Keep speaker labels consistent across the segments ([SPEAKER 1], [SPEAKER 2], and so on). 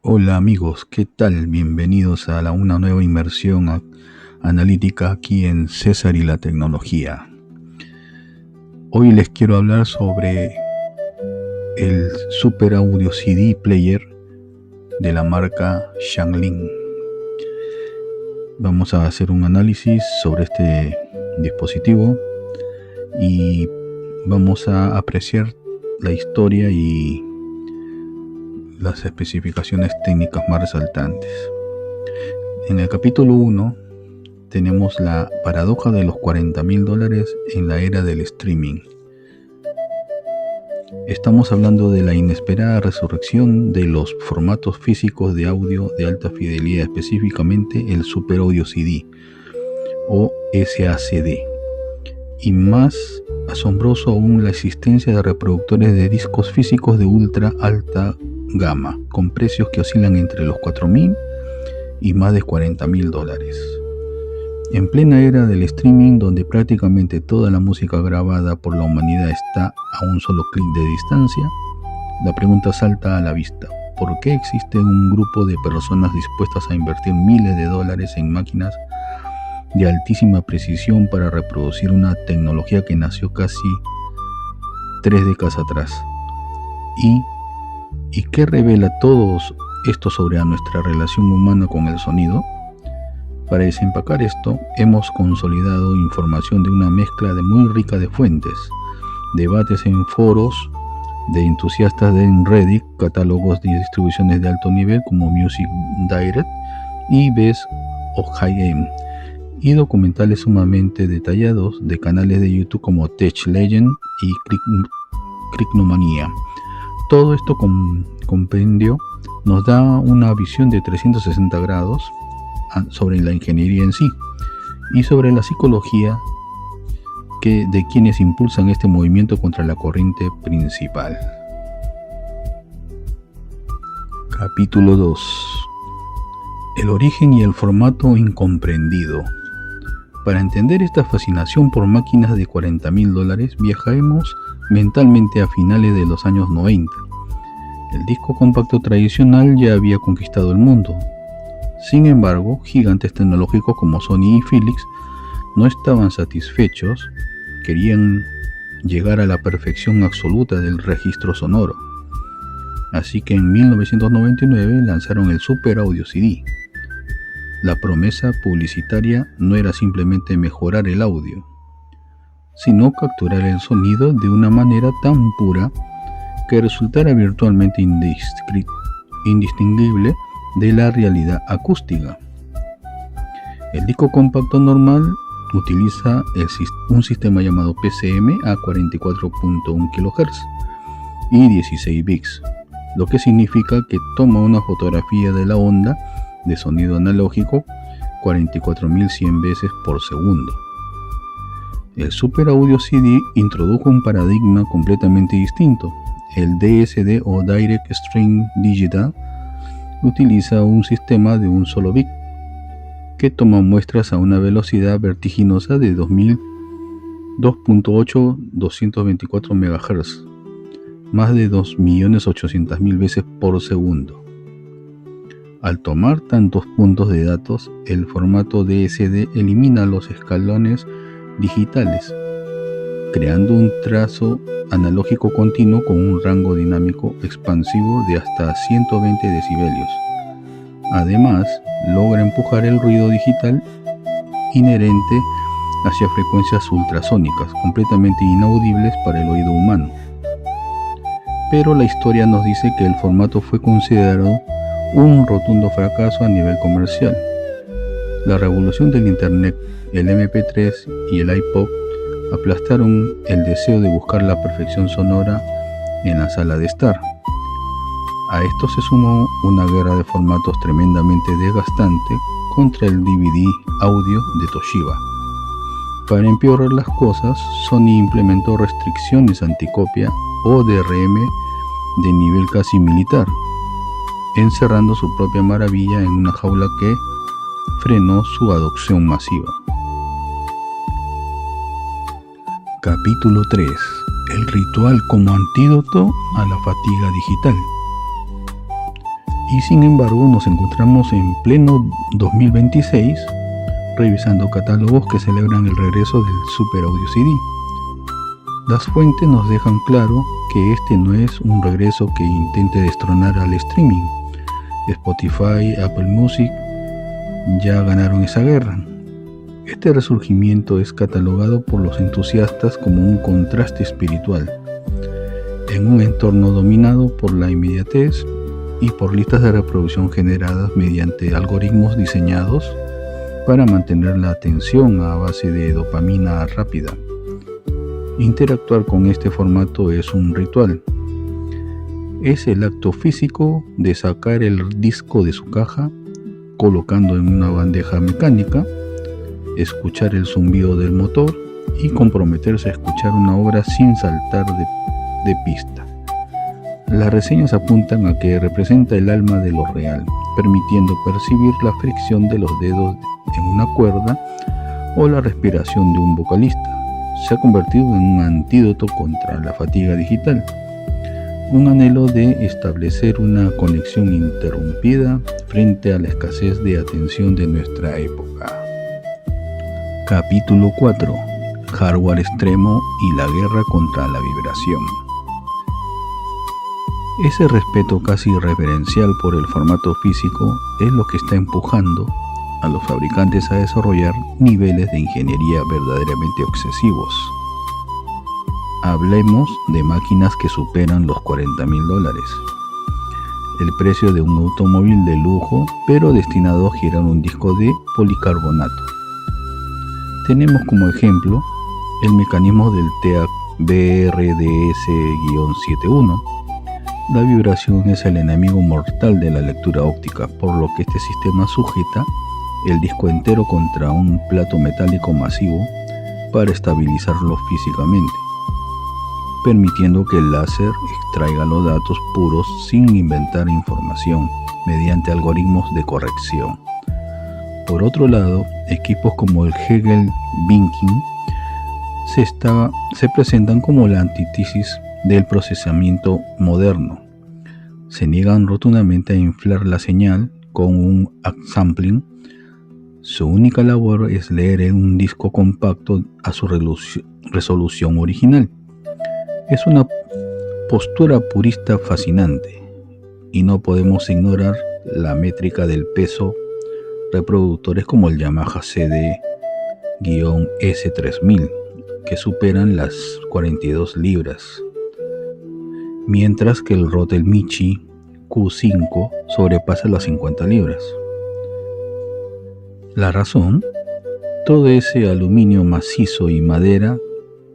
[SPEAKER 1] Hola amigos, ¿qué tal? Bienvenidos a una nueva inmersión analítica aquí en César y la tecnología. Hoy les quiero hablar sobre el Super Audio CD Player de la marca Shanling. Vamos a hacer un análisis sobre este dispositivo y vamos a apreciar la historia y las especificaciones técnicas más resaltantes. En el capítulo 1 tenemos la paradoja de los $40,000 en la era del streaming. Estamos hablando de la inesperada resurrección de los formatos físicos de audio de alta fidelidad, específicamente el Super Audio CD o SACD. Y más asombroso aún, la existencia de reproductores de discos físicos de ultra alta gama, con precios que oscilan entre los $4,000 y más de $40,000. En plena era del streaming, donde prácticamente toda la música grabada por la humanidad está a un solo clic de distancia, la pregunta salta a la vista: ¿por qué existe un grupo de personas dispuestas a invertir miles de dólares en máquinas de altísima precisión para reproducir una tecnología que nació casi 3 décadas atrás? ¿Y qué revela todo esto sobre nuestra relación humana con el sonido? Para desempacar esto, hemos consolidado información de una mezcla muy rica de fuentes, debates en foros de entusiastas en Reddit, catálogos de distribuciones de alto nivel como Music Direct y Best of High-End, y documentales sumamente detallados de canales de YouTube como Tech Legend y Cricknomania. Todo esto compendio nos da una visión de 360 grados sobre la ingeniería en sí y sobre la psicología de quienes impulsan este movimiento contra la corriente principal. Capítulo 2. El origen y el formato incomprendido. Para entender esta fascinación por máquinas de $40,000, viajaremos mentalmente a finales de los años 90. El disco compacto tradicional ya había conquistado el mundo. Sin embargo, gigantes tecnológicos como Sony y Philips no estaban satisfechos, querían llegar a la perfección absoluta del registro sonoro. Así que en 1999 lanzaron el Super Audio CD. La promesa publicitaria no era simplemente mejorar el audio, sino capturar el sonido de una manera tan pura que resultara virtualmente indistinguible de la realidad acústica. El disco compacto normal utiliza un sistema llamado PCM a 44.1 kHz y 16 bits, lo que significa que toma una fotografía de la onda de sonido analógico 44.100 veces por segundo. El Super Audio CD introdujo un paradigma completamente distinto. El DSD o Direct Stream Digital utiliza un sistema de un solo bit que toma muestras a una velocidad vertiginosa de 2.8224 MHz, más de 2.800.000 veces por segundo. Al tomar tantos puntos de datos, el formato DSD elimina los escalones digitales, creando un trazo analógico continuo con un rango dinámico expansivo de hasta 120 decibelios. Además, logra empujar el ruido digital inherente hacia frecuencias ultrasónicas, completamente inaudibles para el oído humano. Pero la historia nos dice que el formato fue considerado un rotundo fracaso a nivel comercial. La revolución del Internet, el MP3 y el iPod aplastaron el deseo de buscar la perfección sonora en la sala de estar. A esto se sumó una guerra de formatos tremendamente desgastante contra el DVD audio de Toshiba. Para empeorar las cosas, Sony implementó restricciones anticopia o DRM de nivel casi militar, encerrando su propia maravilla en una jaula que frenó su adopción masiva. Capítulo 3. El ritual como antídoto a la fatiga digital. Y sin embargo nos encontramos en pleno 2026 revisando catálogos que celebran el regreso del Super Audio CD. Las fuentes nos dejan claro que este no es un regreso que intente destronar al streaming. Spotify, Apple Music ya ganaron esa guerra. Este resurgimiento es catalogado por los entusiastas como un contraste espiritual en un entorno dominado por la inmediatez y por listas de reproducción generadas mediante algoritmos diseñados para mantener la atención a base de dopamina rápida. Interactuar con este formato es un ritual. Es el acto físico de sacar el disco de su caja, colocando en una bandeja mecánica, escuchar el zumbido del motor y comprometerse a escuchar una obra sin saltar de pista. Las reseñas apuntan a que representa el alma de lo real, permitiendo percibir la fricción de los dedos en una cuerda o la respiración de un vocalista. Se ha convertido en un antídoto contra la fatiga digital, un anhelo de establecer una conexión interrumpida frente a la escasez de atención de nuestra época. Capítulo 4. Hardware extremo y la guerra contra la vibración. Ese respeto casi reverencial por el formato físico es lo que está empujando a los fabricantes a desarrollar niveles de ingeniería verdaderamente obsesivos. Hablemos de máquinas que superan los $40,000, el precio de un automóvil de lujo, pero destinado a girar un disco de policarbonato. Tenemos como ejemplo el mecanismo del TEAC BRDS-71. La vibración es el enemigo mortal de la lectura óptica, por lo que este sistema sujeta el disco entero contra un plato metálico masivo para estabilizarlo físicamente, permitiendo que el láser extraiga los datos puros sin inventar información mediante algoritmos de corrección. Por otro lado, equipos como el Hegel Binking se presentan como la antítesis del procesamiento moderno. Se niegan rotundamente a inflar la señal con un upsampling. Su única labor es leer en un disco compacto a su resolución original. Es una postura purista fascinante, y no podemos ignorar la métrica del peso. Reproductores como el Yamaha CD-S3000 que superan las 42 libras, mientras que el Rode Michi Q5 sobrepasa las 50 libras. La razón: todo ese aluminio macizo y madera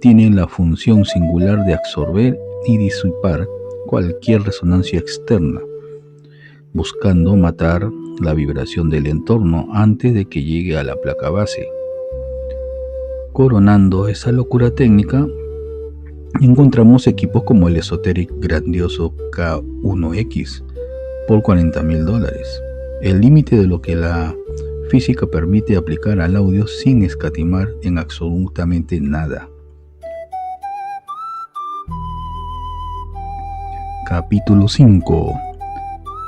[SPEAKER 1] tienen la función singular de absorber y disipar cualquier resonancia externa, buscando matar la vibración del entorno antes de que llegue a la placa base. Coronando esa locura técnica, encontramos equipos como el Esoteric grandioso K1X por $40,000, el límite de lo que la física permite aplicar al audio sin escatimar en absolutamente nada. Capítulo 5.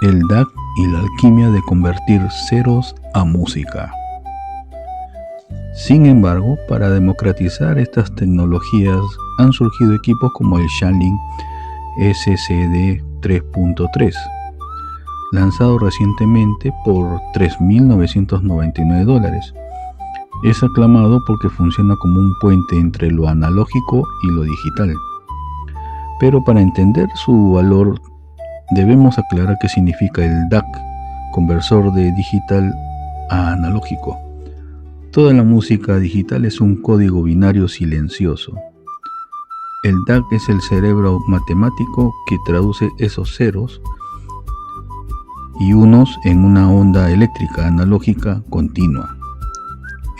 [SPEAKER 1] El DAC y la alquimia de convertir ceros a música. Sin embargo, para democratizar estas tecnologías han surgido equipos como el Shanling SCD 3.3, lanzado recientemente por $3,999. Es aclamado porque funciona como un puente entre lo analógico y lo digital. Pero para entender su valor, debemos aclarar qué significa el DAC, conversor de digital a analógico. Toda la música digital es un código binario silencioso. El DAC es el cerebro matemático que traduce esos ceros y unos en una onda eléctrica analógica continua.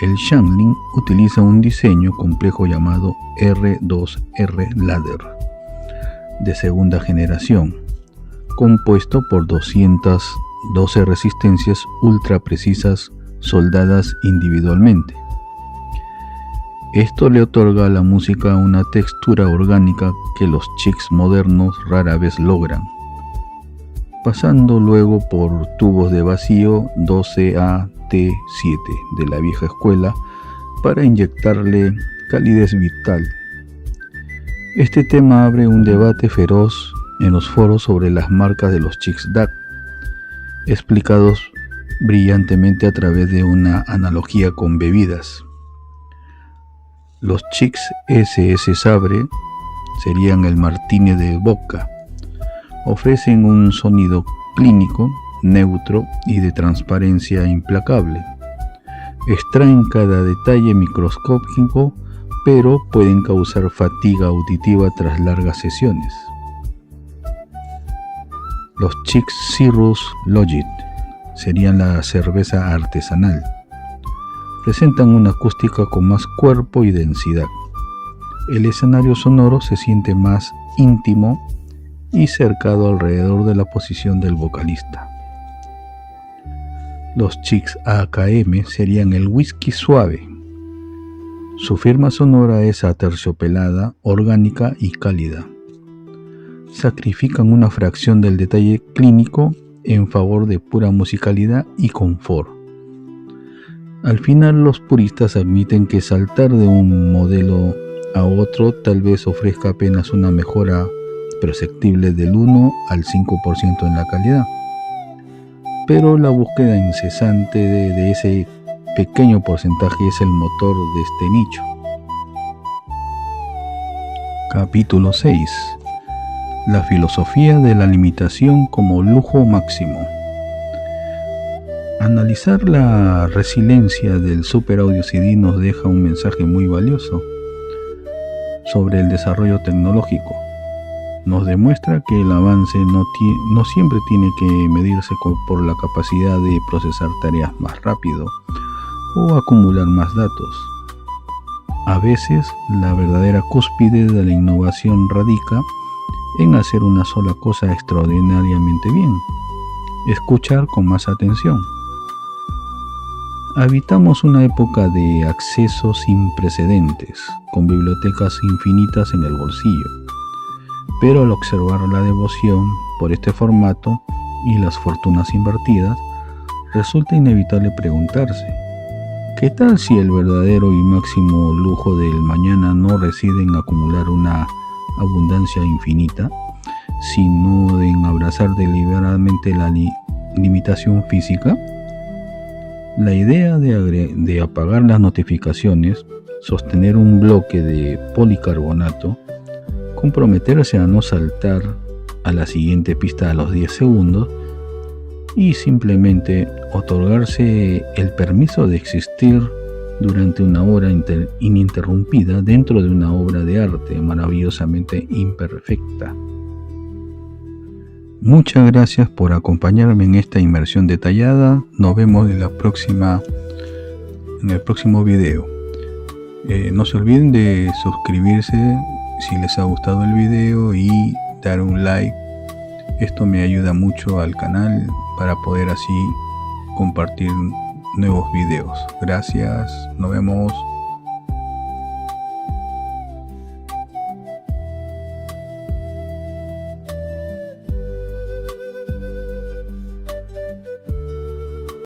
[SPEAKER 1] El Shanling utiliza un diseño complejo llamado R2R Ladder de segunda generación, compuesto por 212 resistencias ultra precisas soldadas individualmente. Esto le otorga a la música una textura orgánica que los chips modernos rara vez logran. pasando luego por tubos de vacío 12A-T7 de la vieja escuela para inyectarle calidez vital. Este tema abre un debate feroz en los foros sobre las marcas de los Chicks DAC, explicados brillantemente a través de una analogía con bebidas. Los Chicks SS Sabre serían el Martini de vodka. Ofrecen un sonido clínico, neutro y de transparencia implacable. Extraen cada detalle microscópico, pero pueden causar fatiga auditiva tras largas sesiones. Los Chicks Cirrus Logit serían la cerveza artesanal. Presentan una acústica con más cuerpo y densidad. El escenario sonoro se siente más íntimo y cercado alrededor de la posición del vocalista. Los Chicks AKM serían el whisky suave. Su firma sonora es aterciopelada, orgánica y cálida. Sacrifican una fracción del detalle clínico en favor de pura musicalidad y confort. Al final, los puristas admiten que saltar de un modelo a otro tal vez ofrezca apenas una mejora perceptible del 1 al 5% en la calidad, pero la búsqueda incesante de ese pequeño porcentaje es el motor de este nicho. Capítulo 6. La filosofía de la limitación como lujo máximo. Analizar la resiliencia del Super Audio CD nos deja un mensaje muy valioso sobre el desarrollo tecnológico. Nos demuestra que el avance no siempre tiene que medirse por la capacidad de procesar tareas más rápido o acumular más datos. A veces, la verdadera cúspide de la innovación radica en hacer una sola cosa extraordinariamente bien: escuchar con más atención. Habitamos una época de acceso sin precedentes, con bibliotecas infinitas en el bolsillo. Pero al observar la devoción por este formato y las fortunas invertidas, resulta inevitable preguntarse: ¿qué tal si el verdadero y máximo lujo del mañana no reside en acumular una abundancia infinita, sino en abrazar deliberadamente la limitación física? La idea de apagar las notificaciones, sostener un bloque de policarbonato, comprometerse a no saltar a la siguiente pista a los 10 segundos y simplemente otorgarse el permiso de existir durante una hora ininterrumpida dentro de una obra de arte maravillosamente imperfecta. Muchas gracias por acompañarme en esta inmersión detallada. Nos vemos en el próximo video. No se olviden de suscribirse si les ha gustado el video y dar un like. Esto me ayuda mucho al canal para poder así compartir nuevos videos. Gracias, nos vemos.